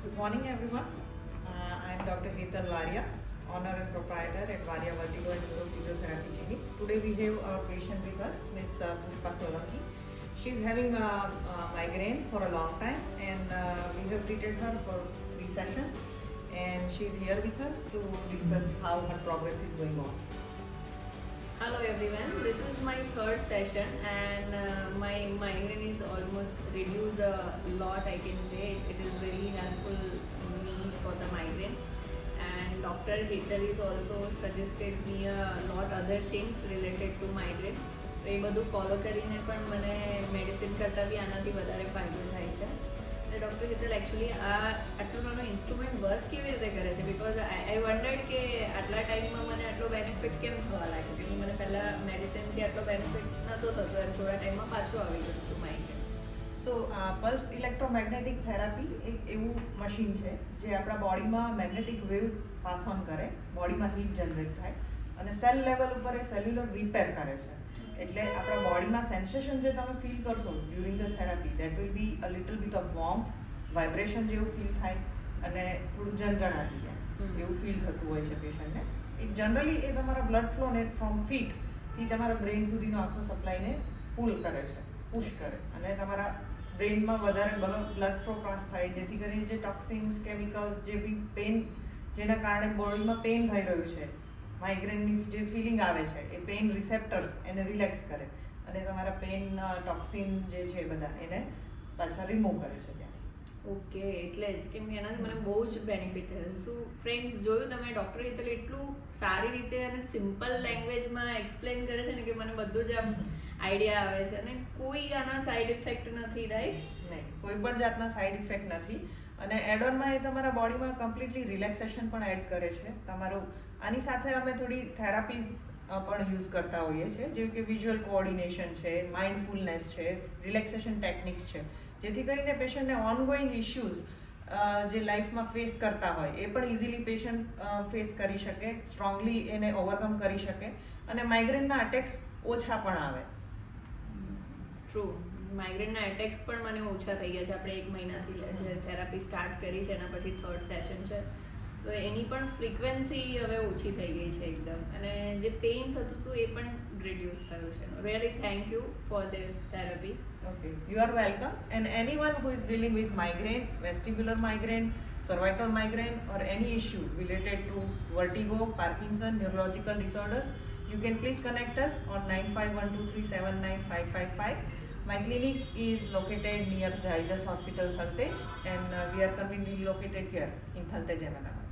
Good morning, everyone. I am Dr. Hetal Varia, owner and proprietor at Varia Vertigo and Neurophysiotherapy Clinic. Today we have our patient with us, Ms. Pushpa Solanki. She is having a migraine for a long time, and we have treated her for 3 sessions, and she is here with us to discuss how her progress is going on. Hello everyone, this is my third session and my migraine is almost reduced a lot, I can say. It is very helpful me for the migraine, and Dr. Hetal is also suggested me a lot other things related to migraine. તો એ બધું follow કરીને પણ મને medicine કરતાં બી આનાથી વધારે ફાયદો થાય છે. અને ડૉક્ટર હિતલ એકચ્યુઅલી આટલું નાનું ઇન્સ્ટ્રુમેન્ટ વર્ક કેવી રીતે કરે છે? બિકોઝ આઈ વન્ડર્ડ કે આટલા ટાઈમમાં મને આટલો બેનિફિટ કેમ થવા લાગ્યો, કે મને પહેલાં મેડિસિનથી આટલો બેનિફિટ નહોતો થતો અને થોડા ટાઈમમાં પાછું આવી જતું હતું માઇગ્રેન. સો પલ્સ ઇલેક્ટ્રોમેગ્નેટિક થેરાપી એક એવું મશીન છે જે આપણા બોડીમાં મેગ્નેટિક વેવ્સ પાસ ઓન કરે, બોડીમાં હીટ જનરેટ થાય અને સેલ લેવલ ઉપર એ સેલ્યુલર રિપેર કરે છે. એટલે આપણા બોડીમાં સેન્સેશન જે તમે ફીલ કરશો during the therapy, that will be a little bit of warm, vibration જેવું ફીલ થાય અને થોડું જનજણાટી જાય એવું ફીલ થતું હોય છે પેશન્ટને. એ જનરલી એ તમારા બ્લડ ફ્લોને ફ્રોમ ફીટથી તમારા બ્રેઇન સુધીનો આખો સપ્લાયને પુલ કરે છે, પુશ કરે અને તમારા બ્રેઇનમાં વધારે બ્લડ ફ્લો પાસ થાય, જેથી કરીને જે ટોક્સિન્સ, કેમિકલ્સ, જે બી પેન જેના કારણે બોડીમાં પેન થઈ રહ્યું છે, માઇગ્રેનની જે ફિલિંગ આવે છે, એ પેઇન રિસેપ્ટર્સ એને રિલેક્સ કરે અને તમારા પેન ટોક્સિન જે છે બધા એને પાછા રિમૂવ કરે છે ત્યાં. ઓકે, એટલે જ કેમ કે એનાથી મને બહુ જ બેનિફિટ થયું. શું ફ્રેન્ડ્સ જોયું તમે, ડૉક્ટર હિતલ એટલું સારી રીતે અને સિમ્પલ લેંગ્વેજમાં એક્સપ્લેન કરે છે ને કે મને બધું જ આમ આઈડિયા આવે છે અને કોઈ આના સાઈડ ઇફેક્ટ નથી, રાઈટ? નહીં, કોઈ પણ જાતના સાઈડ ઇફેક્ટ નથી અને એડઓનમાં એ તમારા બોડીમાં કમ્પ્લીટલી રિલેક્સેશન પણ એડ કરે છે તમારું. આની સાથે અમે થોડી થેરાપીઝ પણ યુઝ કરતા હોઈએ છીએ, જેવી કે વિઝ્યુઅલ કોઓર્ડિનેશન છે, માઇન્ડફુલનેસ છે, રિલેક્સેશન ટેકનિક્સ છે, જેથી કરીને પેશન્ટને ઓનગોઈંગ ઇશ્યુઝ જે લાઈફમાં ફેસ કરતા હોય એ પણ ઇઝીલી પેશન્ટ ફેસ કરી શકે, સ્ટ્રોંગલી એને ઓવરકમ કરી શકે અને માઇગ્રેનના અટેક્સ ઓછા પણ આવે. ટ્રુ, માઇગ્રેનના એટેક્સ પણ મને ઓછા થઈ ગયા છે. આપણે 1 મહિનાથી જે થેરાપી સ્ટાર્ટ કરી છે એના પછી થર્ડ સેશન છે, તો એની પણ ફ્રીક્વન્સી હવે ઓછી થઈ ગઈ છે એકદમ, અને જે પેઇન થતું હતું એ પણ રિડ્યુસ થયું છે. Really thank you for this therapy. Okay, you are welcome. And anyone who is dealing with migraine, vestibular migraine, cervical migraine, or any issue related to vertigo, Parkinson, neurological disorders, you can please connect us on 9512379555. My clinic is located near the Zydus Hospital, Thaltej, and we are conveniently located here in Thaltej, Ahmedabad.